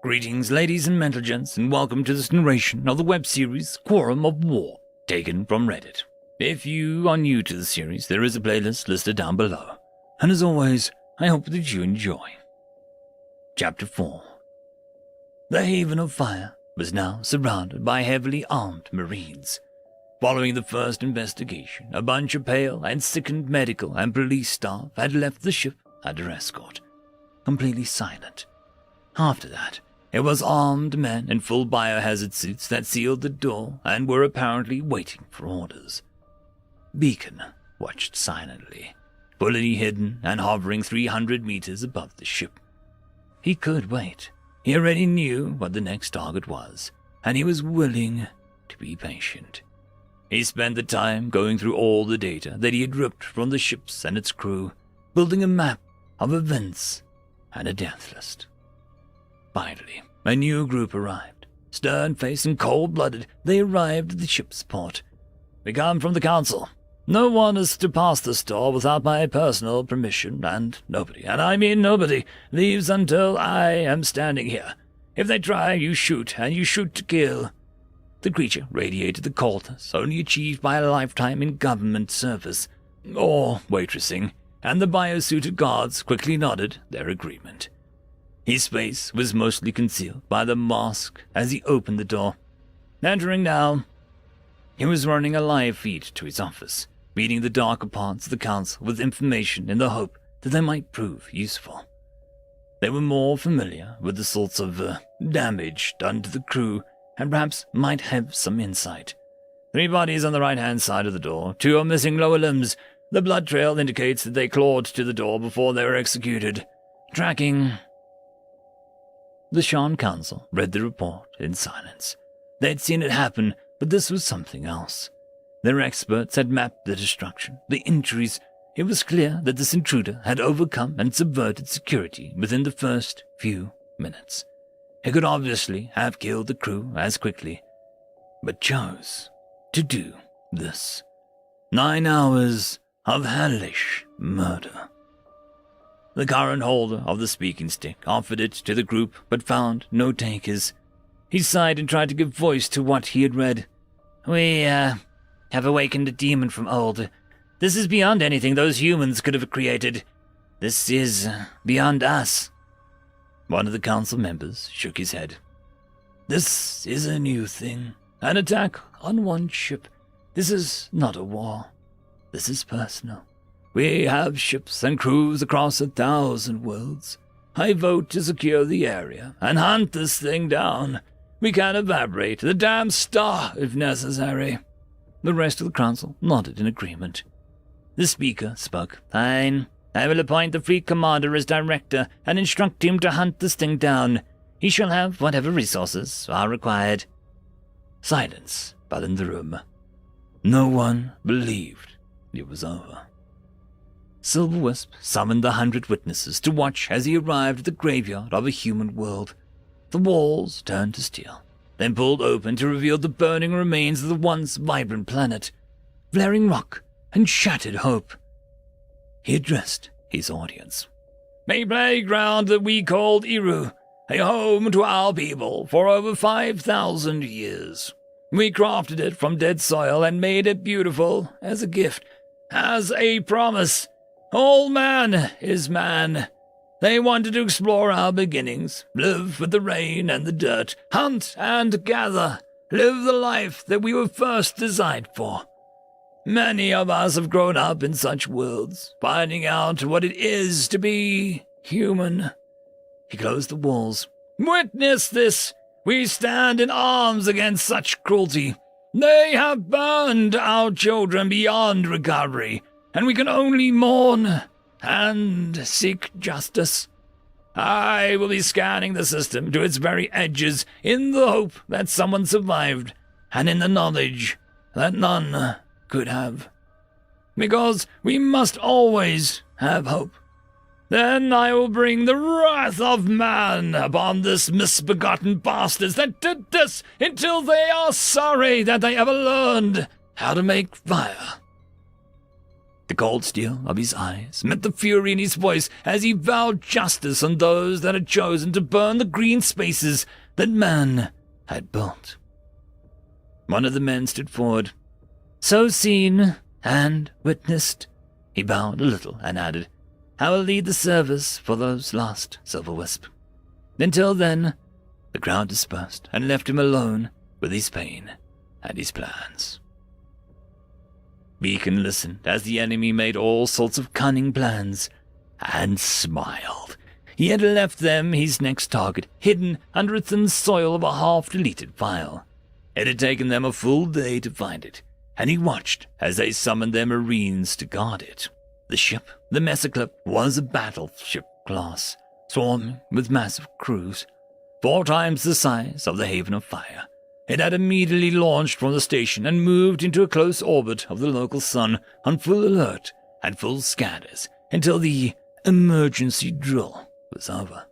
Greetings, ladies and gents, and welcome to this narration of the web series Quorum of War, taken from Reddit. If you are new to the series, there is a playlist listed down below. And as always, I hope that you enjoy. Chapter 4. The Haven of Fire was now surrounded by heavily armed Marines. Following the first investigation, a bunch of pale and sickened medical and police staff had left the ship under escort, completely silent. After that, it was armed men in full biohazard suits that sealed the door and were apparently waiting for orders. Beacon watched silently, fully hidden and hovering 300 meters above the ship. He could wait. He already knew what the next target was, and he was willing to be patient. He spent the time going through all the data that he had ripped from the ships and its crew, building a map of events and a death list. Finally, a new group arrived. Stern-faced and cold-blooded, they arrived at the ship's port. "We come from the council. No one is to pass this door without my personal permission, and nobody, and I mean nobody, leaves until I am standing here. If they try, you shoot, and you shoot to kill." The creature radiated the coldness only achieved by a lifetime in government service, or waitressing, and the biosuited guards quickly nodded their agreement. His face was mostly concealed by the mask as he opened the door. Entering now, he was running a live feed to his office, feeding the darker parts of the council with information in the hope that they might prove useful. They were more familiar with the sorts of damage done to the crew and perhaps might have some insight. 3 bodies on the right-hand side of the door, 2 are missing lower limbs. The blood trail indicates that they clawed to the door before they were executed. Tracking. The Shan Council read the report in silence. They'd seen it happen, but this was something else. Their experts had mapped the destruction, the injuries. It was clear that this intruder had overcome and subverted security within the first few minutes. He could obviously have killed the crew as quickly, but chose to do this. 9 hours of hellish murder. The current holder of the speaking stick offered it to the group, but found no takers. He sighed and tried to give voice to what he had read. "We, have awakened a demon from old. This is beyond anything those humans could have created. This is beyond us." One of the council members shook his head. "This is a new thing. An attack on one ship. This is not a war. This is personal. We have ships and crews across 1,000 worlds. I vote to secure the area and hunt this thing down. We can evaporate the damn star if necessary." The rest of the council nodded in agreement. The speaker spoke. "Fine. I will appoint the fleet commander as director and instruct him to hunt this thing down. He shall have whatever resources are required." Silence fell in the room. No one believed it was over. Silverwisp summoned the 100 witnesses to watch as he arrived at the graveyard of a human world. The walls turned to steel, then pulled open to reveal the burning remains of the once vibrant planet, flaring rock and shattered hope. He addressed his audience. "A playground that we called Iru, a home to our people for over 5,000 years. We crafted it from dead soil and made it beautiful as a gift, as a promise. All man is man. They wanted to explore our beginnings, live with the rain and the dirt, hunt and gather, live the life that we were first designed for. Many of us have grown up in such worlds, finding out what it is to be human." He closed the walls. "Witness this. We stand in arms against such cruelty. They have burned our children beyond recovery, and we can only mourn and seek justice. I will be scanning the system to its very edges in the hope that someone survived, and in the knowledge that none could have. Because we must always have hope. Then I will bring the wrath of man upon this misbegotten bastards that did this until they are sorry that they ever learned how to make fire." The cold steel of his eyes met the fury in his voice as he vowed justice on those that had chosen to burn the green spaces that man had built. One of the men stood forward. "So seen and witnessed," he bowed a little and added, "I will lead the service for those lost, Silverwisp." Until then, the crowd dispersed and left him alone with his pain and his plans. Beacon listened as the enemy made all sorts of cunning plans, and smiled. He had left them his next target, hidden under a thin soil of a half-deleted file. It had taken them a full day to find it, and he watched as they summoned their marines to guard it. The ship, the Mesoclip, was a battleship class, swarming with massive crews, 4 times the size of the Haven of Fire. It had immediately launched from the station and moved into a close orbit of the local sun on full alert and full scatters until the emergency drill was over.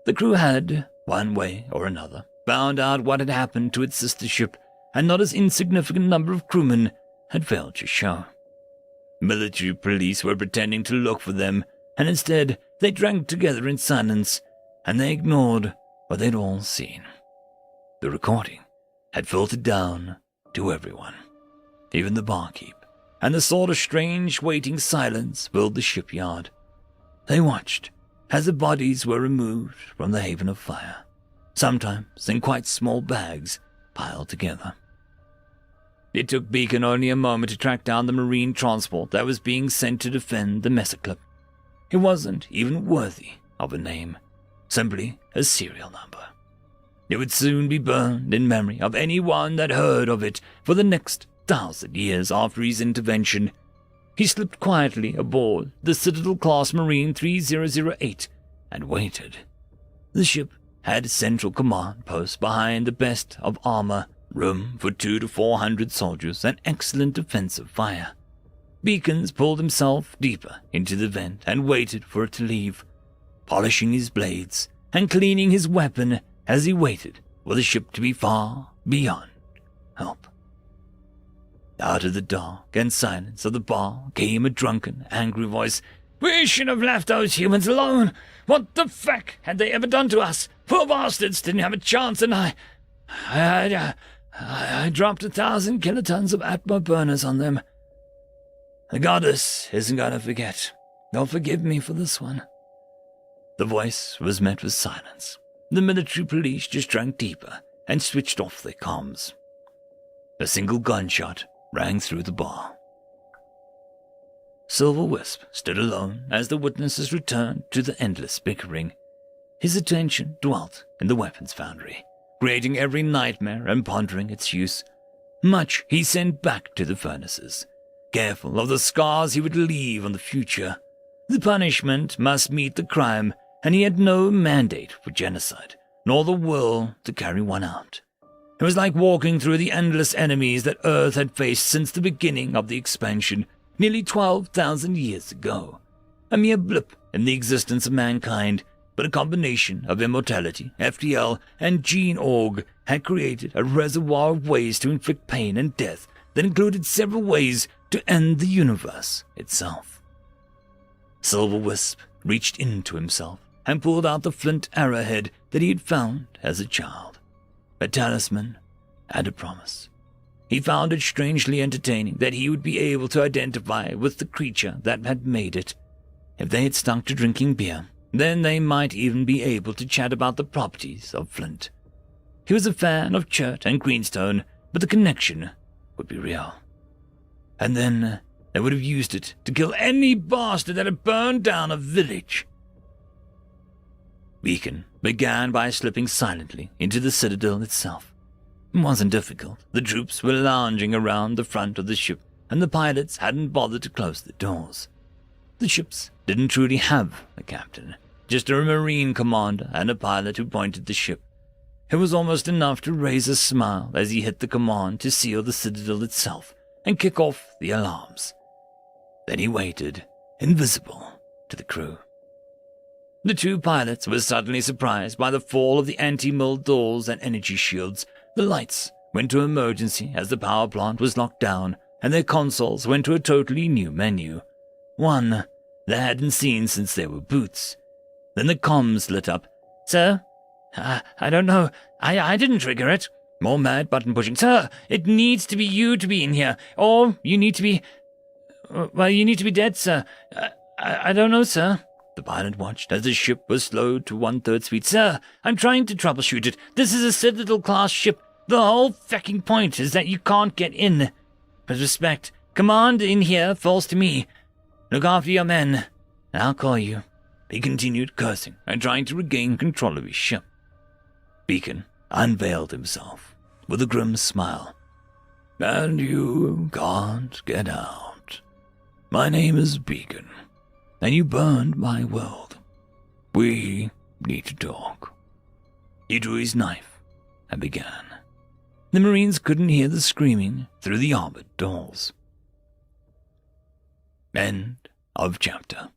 The crew had, one way or another, found out what had happened to its sister ship, and not an insignificant number of crewmen had failed to show. Military police were pretending to look for them, and instead they drank together in silence, and they ignored what they'd all seen. The recording had filtered down to everyone, even the barkeep, and the sort of strange waiting silence filled the shipyard. They watched as the bodies were removed from the Haven of Fire, sometimes in quite small bags piled together. It took Beacon only a moment to track down the marine transport that was being sent to defend the Mesoclip. It wasn't even worthy of a name, simply a serial number. It would soon be burned in memory of anyone that heard of it for the next 1,000 years after his intervention. He slipped quietly aboard the Citadel-class Marine 3008 and waited. The ship had a central command post behind the best of armor, room for 200 to 400 soldiers, and excellent defensive fire. Beacons pulled himself deeper into the vent and waited for it to leave, polishing his blades and cleaning his weapon as he waited for the ship to be far beyond help. Out of the dark and silence of the bar came a drunken, angry voice. "We should have left those humans alone! What the fuck had they ever done to us? Poor bastards didn't have a chance, and I dropped 1,000 kilotons of Atmo burners on them. The goddess isn't gonna forget. They'll forgive me for this one." The voice was met with silence. The military police just drank deeper and switched off their comms. A single gunshot rang through the bar. Silverwisp stood alone as the witnesses returned to the endless bickering. His attention dwelt in the weapons foundry, creating every nightmare and pondering its use. Much he sent back to the furnaces, careful of the scars he would leave on the future. The punishment must meet the crime, and he had no mandate for genocide, nor the will to carry one out. It was like walking through the endless enemies that Earth had faced since the beginning of the expansion, nearly 12,000 years ago. A mere blip in the existence of mankind, but a combination of immortality, FTL, and gene org had created a reservoir of ways to inflict pain and death that included several ways to end the universe itself. Silverwisp reached into himself and pulled out the flint arrowhead that he had found as a child. A talisman and a promise. He found it strangely entertaining that he would be able to identify with the creature that had made it. If they had stuck to drinking beer, then they might even be able to chat about the properties of flint. He was a fan of chert and greenstone, but the connection would be real. And then they would have used it to kill any bastard that had burned down a village. Beacon began by slipping silently into the citadel itself. It wasn't difficult. The troops were lounging around the front of the ship, and the pilots hadn't bothered to close the doors. The ships didn't truly have a captain, just a marine commander and a pilot who pointed the ship. It was almost enough to raise a smile as he hit the command to seal the citadel itself and kick off the alarms. Then he waited, invisible to the crew. The 2 pilots were suddenly surprised by the fall of the anti-mill doors and energy shields. The lights went to emergency as the power plant was locked down, and their consoles went to a totally new menu. One they hadn't seen since they were boots. Then the comms lit up. "Sir? I don't know. I didn't trigger it." More mad button pushing. "Sir, it needs to be you to be in here. Or you need to be... Well, you need to be dead, sir. I don't know, sir." The pilot watched as the ship was slowed to 1/3 speed. "Sir, I'm trying to troubleshoot it. This is a Citadel-class ship. The whole fucking point is that you can't get in. With respect, command in here falls to me. Look after your men, and I'll call you." He continued cursing and trying to regain control of his ship. Beacon unveiled himself with a grim smile. "And you can't get out. My name is Beacon, and you burned my world. We need to talk." He drew his knife and began. The Marines couldn't hear the screaming through the armored doors. End of chapter.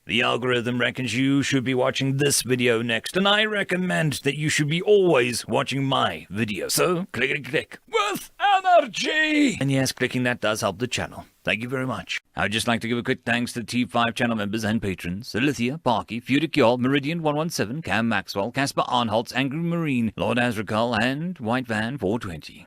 The algorithm reckons you should be watching this video next, and I recommend that you should be always watching my video. So, click with energy! And yes, clicking that does help the channel. Thank you very much. I'd just like to give a quick thanks to the T5 channel members and patrons: Ilithia, Parky, Feudikiol, Meridian117, Cam Maxwell, Casper Arnholtz, Angry Marine, Lord Azrekahl, and White Van 420.